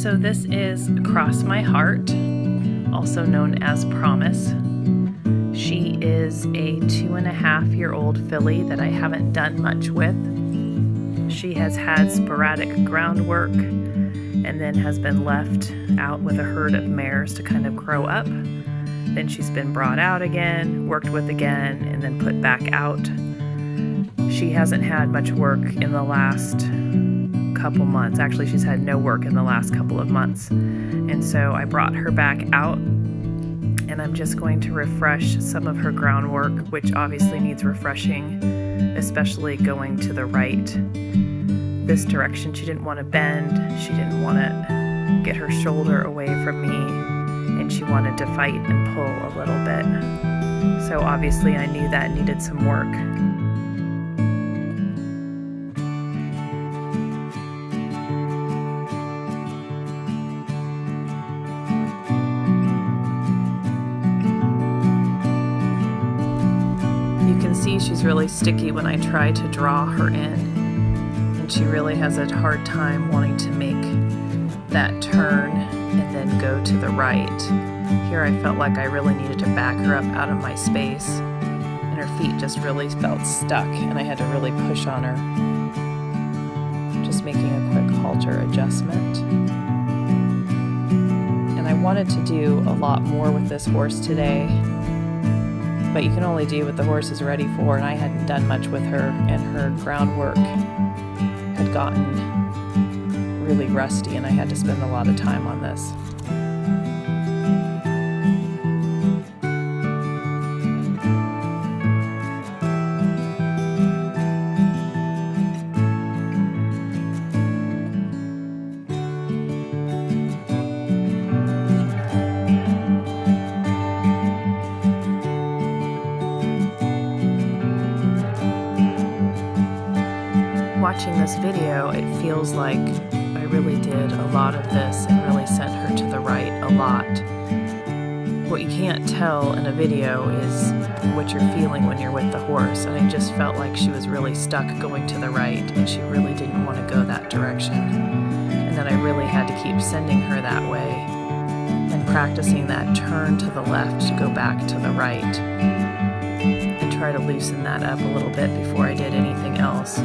So this is Across My Heart, also known as Promise. She is a 2.5-year-old filly that I haven't done much with. She has had sporadic groundwork and then has been left out with a herd of mares to kind of grow up. Then she's been brought out again, worked with again, and then put back out. She hasn't had much work in the last couple months. Actually, she's had no work in the last couple of months. And so I brought her back out, and I'm just going to refresh some of her groundwork, which obviously needs refreshing, especially going to the right. This direction, she didn't want to bend. She didn't want to get her shoulder away from me, and she wanted to fight and pull a little bit. So obviously I knew that needed some work. You can see she's really sticky when I try to draw her in, and she really has a hard time wanting to make that turn and then go to the right. Here I felt like I really needed to back her up out of my space, and her feet just really felt stuck, and I had to really push on her. Just making a quick halter adjustment. And I wanted to do a lot more with this horse today, but you can only do what the horse is ready for, and I hadn't done much with her, and her groundwork had gotten really rusty, and I had to spend a lot of time on this. Watching this video, it feels like I really did a lot of this and really sent her to the right a lot. What you can't tell in a video is what you're feeling when you're with the horse, and I just felt like she was really stuck going to the right, and she really didn't want to go that direction. And then I really had to keep sending her that way and practicing that turn to the left to go back to the right and try to loosen that up a little bit before I did anything else.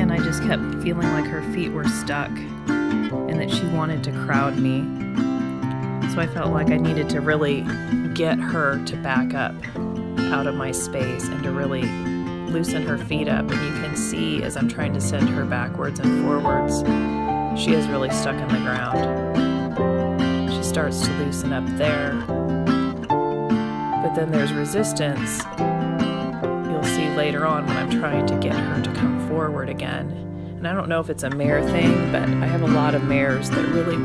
I just kept feeling like her feet were stuck and that she wanted to crowd me. So I felt like I needed to really get her to back up out of my space and to really loosen her feet up. And you can see as I'm trying to send her backwards and forwards, she is really stuck in the ground. She starts to loosen up there, but then there's resistance. You'll see later on when I'm trying to get her to come forward again. And I don't know if it's a mare thing, but I have a lot of mares that really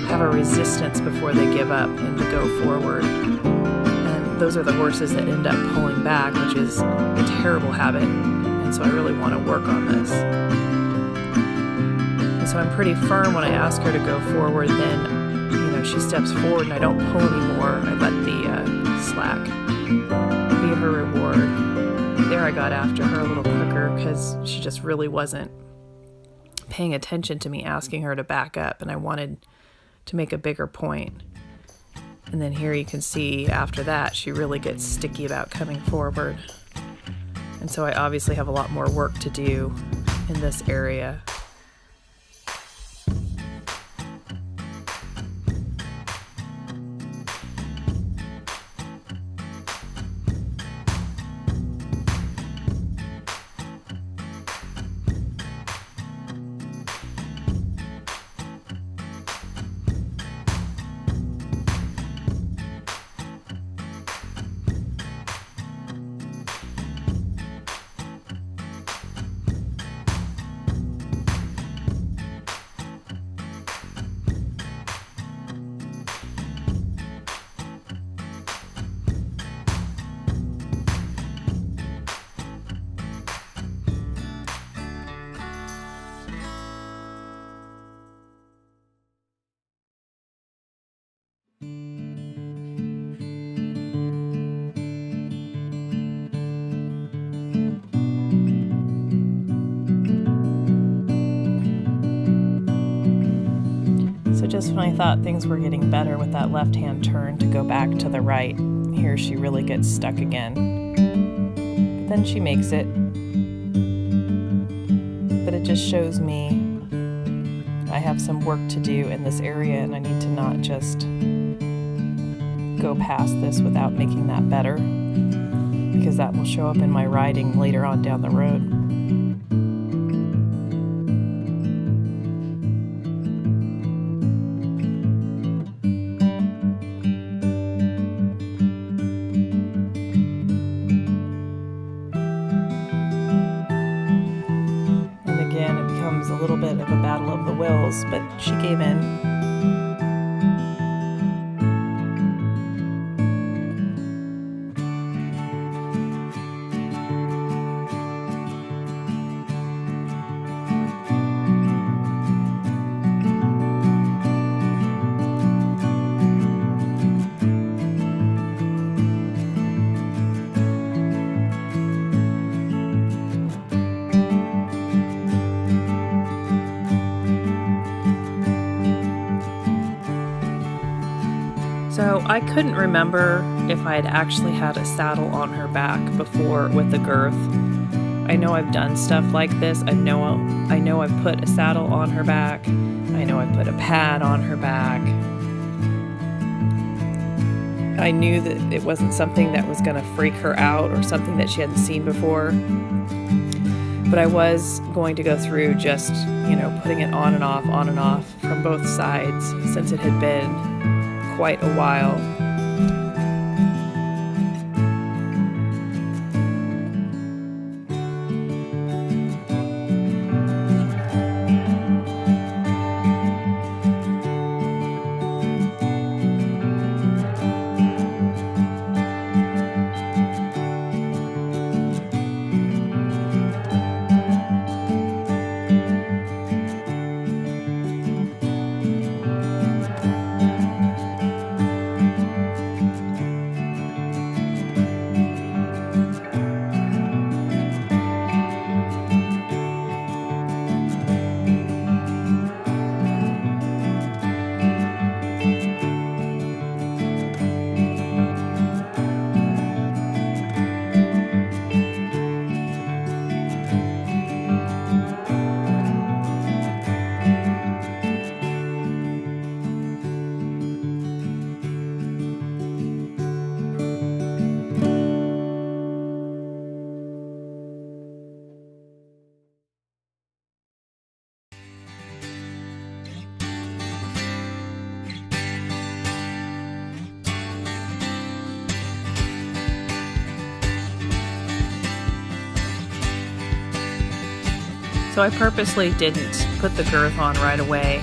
have a resistance before they give up and to go forward. And those are the horses that end up pulling back, which is a terrible habit. And so I really want to work on this. And so I'm pretty firm when I ask her to go forward. Then, she steps forward and I don't pull anymore. I let the slack be her reward. There I got after her a little quicker because she just really wasn't paying attention to me asking her to back up, and I wanted to make a bigger point. And then here you can see after that she really gets sticky about coming forward. And so I obviously have a lot more work to do in this area. just when I thought things were getting better with that left-hand turn to go back to the right, here she really gets stuck again. But then she makes it. But it just shows me I have some work to do in this area, and I need to not just go past this without making that better, because that will show up in my riding later on down the road. And again, it becomes a little bit of a battle of the wills, but she gave in. So I couldn't remember if I had actually had a saddle on her back before with the girth. I know I've done stuff like this. I know I've put a saddle on her back. I know I put a pad on her back. I knew that it wasn't something that was going to freak her out or something that she hadn't seen before. But I was going to go through just, putting it on and off from both sides, since it had been quite a while. So I purposely didn't put the girth on right away.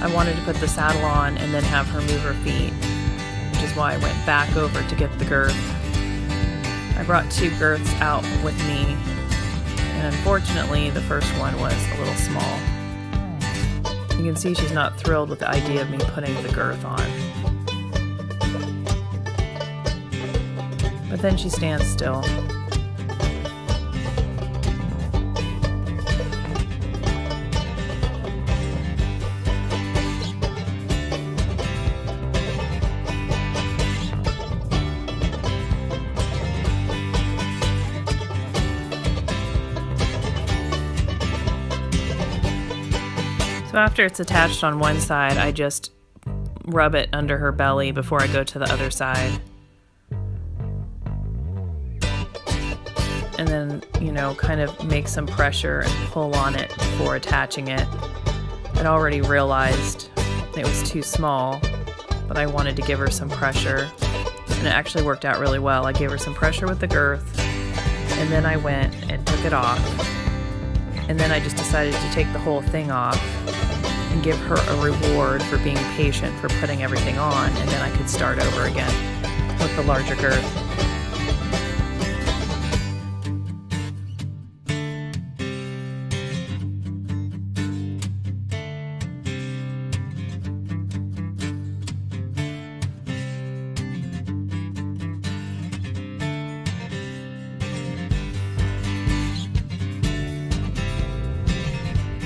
I wanted to put the saddle on and then have her move her feet, which is why I went back over to get the girth. I brought 2 girths out with me, and unfortunately the first one was a little small. You can see she's not thrilled with the idea of me putting the girth on. But then she stands still. So after it's attached on one side, I just rub it under her belly before I go to the other side. And then, kind of make some pressure and pull on it before attaching it. I'd already realized it was too small, but I wanted to give her some pressure. And it actually worked out really well. I gave her some pressure with the girth, and then I went and took it off. And then I just decided to take the whole thing off and give her a reward for being patient for putting everything on, and then I could start over again with the larger girth.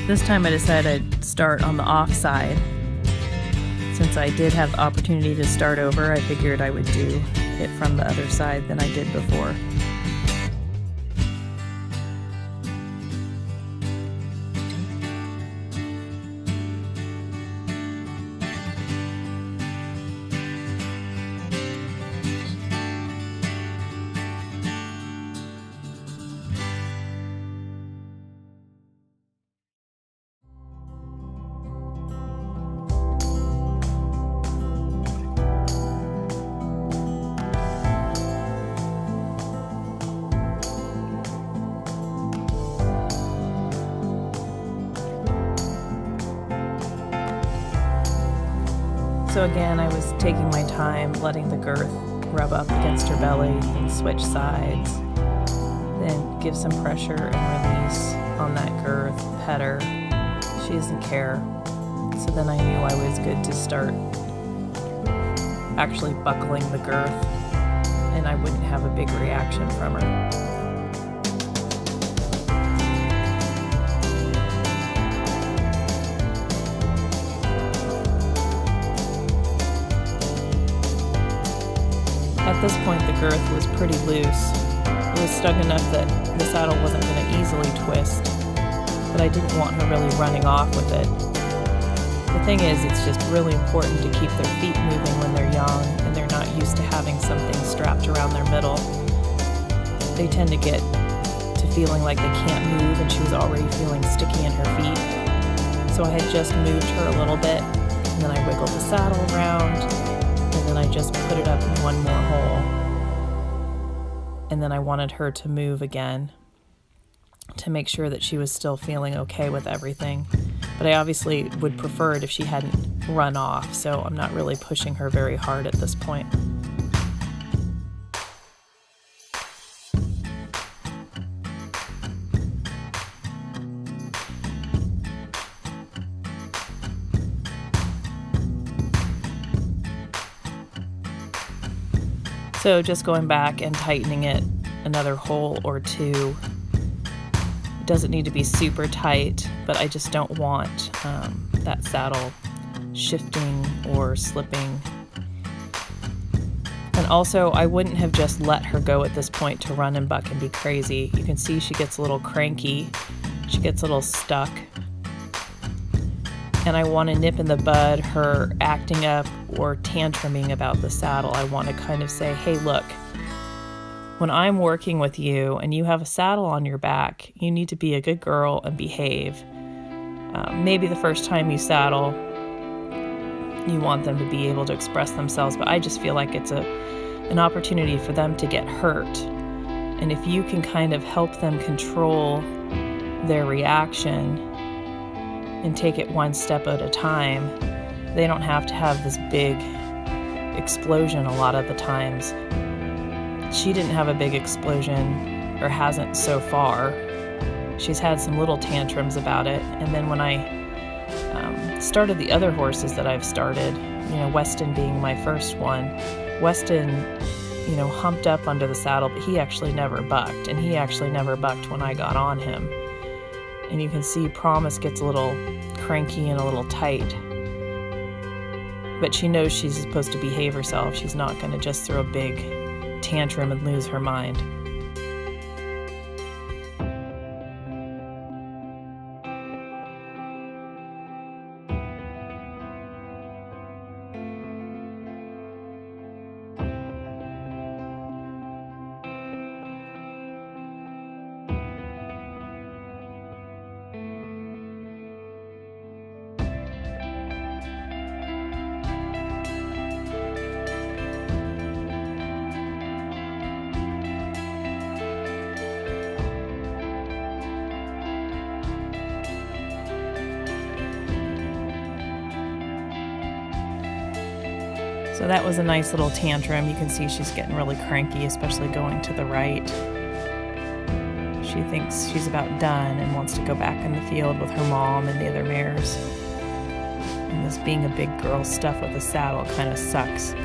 This time I decided I'd start on the off side Since I did have the opportunity to start over, I figured I would do it from the other side than I did before. So again, I was taking my time, letting the girth rub up against her belly and switch sides. Then give some pressure and release on that girth, pet her. She doesn't care. So then I knew I was good to start actually buckling the girth, and I wouldn't have a big reaction from her. At this point, the girth was pretty loose. It was snug enough that the saddle wasn't going to easily twist, but I didn't want her really running off with it. The thing is, it's just really important to keep their feet moving when they're young and they're not used to having something strapped around their middle. They tend to get to feeling like they can't move, and she was already feeling sticky in her feet. So I had just moved her a little bit, and then I wiggled the saddle around, and then I just put it up in one more hole. And then I wanted her to move again to make sure that she was still feeling okay with everything. But I obviously would prefer it if she hadn't run off, so I'm not really pushing her very hard at this point. So just going back and tightening it another hole or two. It doesn't need to be super tight, but I just don't want that saddle shifting or slipping. And also, I wouldn't have just let her go at this point to run and buck and be crazy. You can see she gets a little cranky. She gets a little stuck. And I want to nip in the bud her acting up or tantruming about the saddle. I want to kind of say, hey, look, when I'm working with you and you have a saddle on your back, you need to be a good girl and behave. Maybe the first time you saddle, you want them to be able to express themselves, but I just feel like it's an opportunity for them to get hurt. And if you can kind of help them control their reaction and take it one step at a time, they don't have to have this big explosion a lot of the times. She didn't have a big explosion, or hasn't so far. She's had some little tantrums about it. And then when I started the other horses that I've started, Weston being my first one, Weston, humped up under the saddle, but he actually never bucked. And he actually never bucked when I got on him. And you can see Promise gets a little cranky and a little tight. But she knows she's supposed to behave herself. She's not going to just throw a big tantrum and lose her mind. So that was a nice little tantrum. You can see she's getting really cranky, especially going to the right. She thinks she's about done and wants to go back in the field with her mom and the other mares. And this being a big girl stuff with a saddle kind of sucks.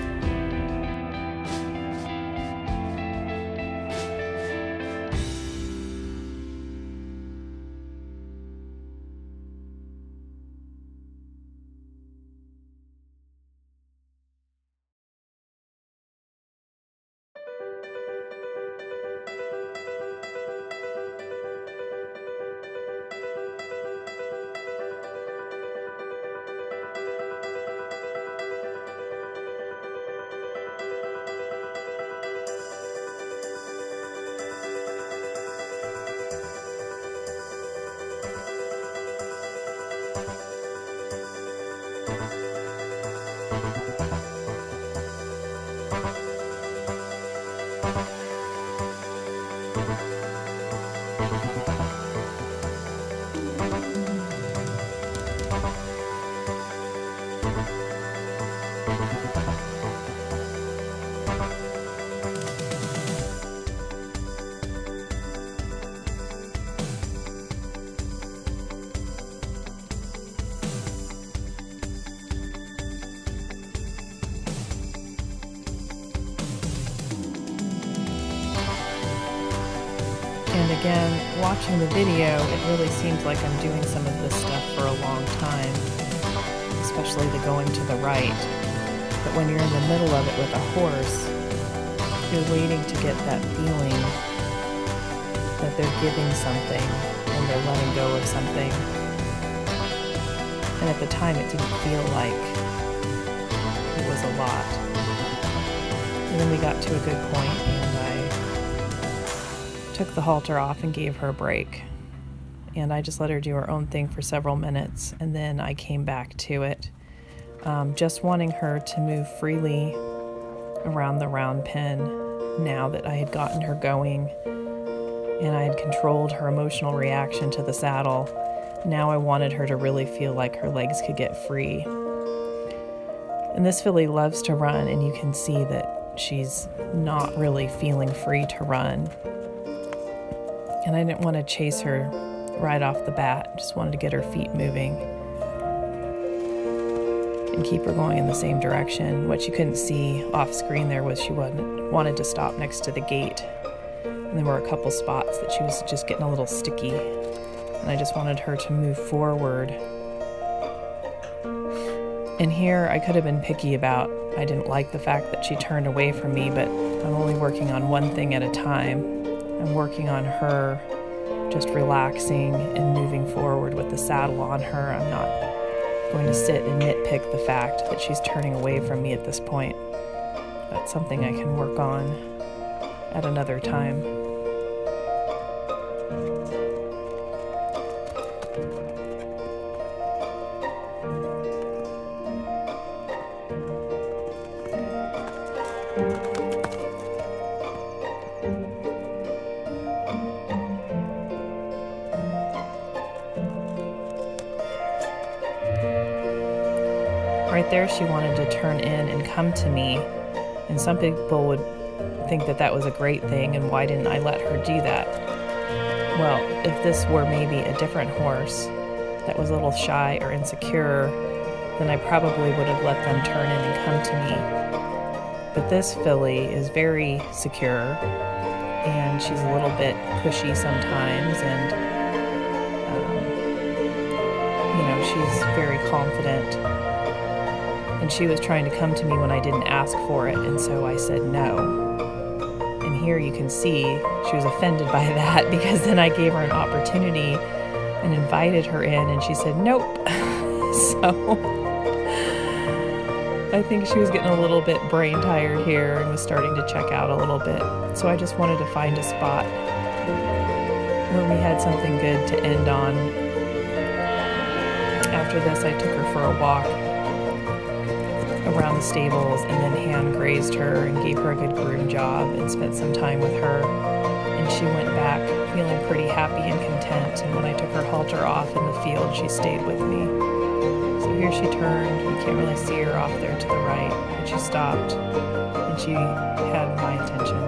And again, watching the video, it really seems like I'm doing some of this stuff for a long time, especially the going to the right. But when you're in the middle of it with a horse, you're waiting to get that feeling that they're giving something and they're letting go of something. And at the time, it didn't feel like it was a lot. And then we got to a good point, and I took the halter off and gave her a break. And I just let her do her own thing for several minutes, and then I came back to it, just wanting her to move freely around the round pen now that I had gotten her going and I had controlled her emotional reaction to the saddle. Now I wanted her to really feel like her legs could get free. And this filly loves to run, and you can see that she's not really feeling free to run. And I didn't want to chase her right off the bat. Just wanted to get her feet moving and keep her going in the same direction. What you couldn't see off screen there was she wanted to stop next to the gate. And there were a couple spots that she was just getting a little sticky. And I just wanted her to move forward. And here I could have been picky about, I didn't like the fact that she turned away from me, but I'm only working on one thing at a time. I'm working on her just relaxing and moving forward with the saddle on her. I'm not going to sit and nitpick the fact that she's turning away from me at this point. That's something I can work on at another time. Right there, she wanted to turn in and come to me, and some people would think that that was a great thing, and why didn't I let her do that? Well, if this were maybe a different horse that was a little shy or insecure, then I probably would have let them turn in and come to me. But this filly is very secure, and she's a little bit pushy sometimes, and she's very confident. And she was trying to come to me when I didn't ask for it, and so I said no. And here you can see she was offended by that, because then I gave her an opportunity and invited her in, and she said nope. So I think she was getting a little bit brain tired here and was starting to check out a little bit. So I just wanted to find a spot where we had something good to end on. After this, I took her for a walk around the stables and then hand grazed her and gave her a good groom job and spent some time with her. And she went back feeling pretty happy and content. And when I took her halter off in the field, she stayed with me. So here she turned. You can't really see her off there to the right, but she stopped and she had my attention.